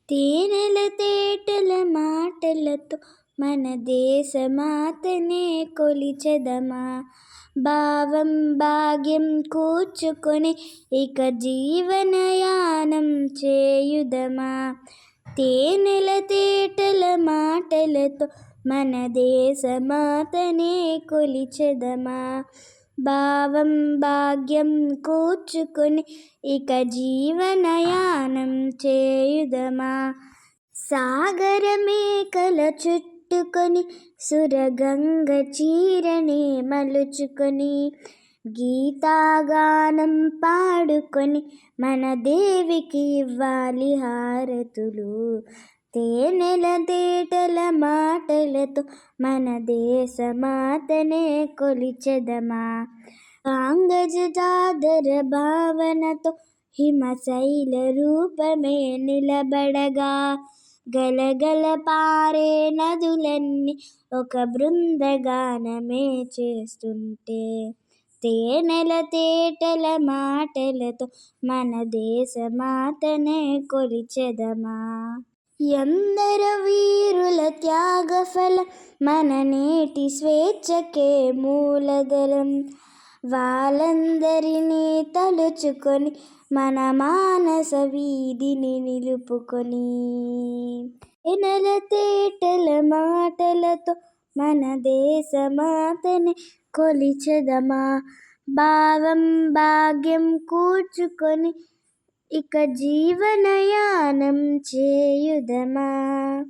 తేనెల తేటల మాటలతో మన దేశమాతనే కొలిచెదమా. భావం భాగ్యం కూర్చుకొని ఇక జీవనయానం చేయుదమా. తేనెల తేటల మాటలతో మన దేశమాతనే కొలిచెదమా. భావం భాగ్యం కూర్చుకొని ఇక జీవనయానం చేయుదమా. సాగరమేకల చుట్టుకొని సురగంగ చీరనే మలుచుకొని గీతాగానం పాడుకొని మన దేవికి ఇవ్వాలి హారతులు. తేనెల తేటల మాటలతో మన దేశమాతనే కొలిచెదమా. కాంగజాదర భావనతో హిమశైల రూపమే నిలబడగా గలగల పారే నదులన్నీ ఒక బృందగానమే చేస్తుంటే తేనెల తేటల మాటలతో మన దేశమాతనే కొలిచెదమా. ఎందరో వీరుల త్యాగఫలం మన నేటి స్వేచ్ఛకే మూలధనం. వాళ్ళందరినీ తలుచుకొని మన మానస వీధిని నిలుపుకొని తేనెల తేటల మాటలతో మన దేశమాతని కొలిచెదమా. భావం భాగ్యం కూర్చుకొని ఇక జీవనయానం చేయుదమా.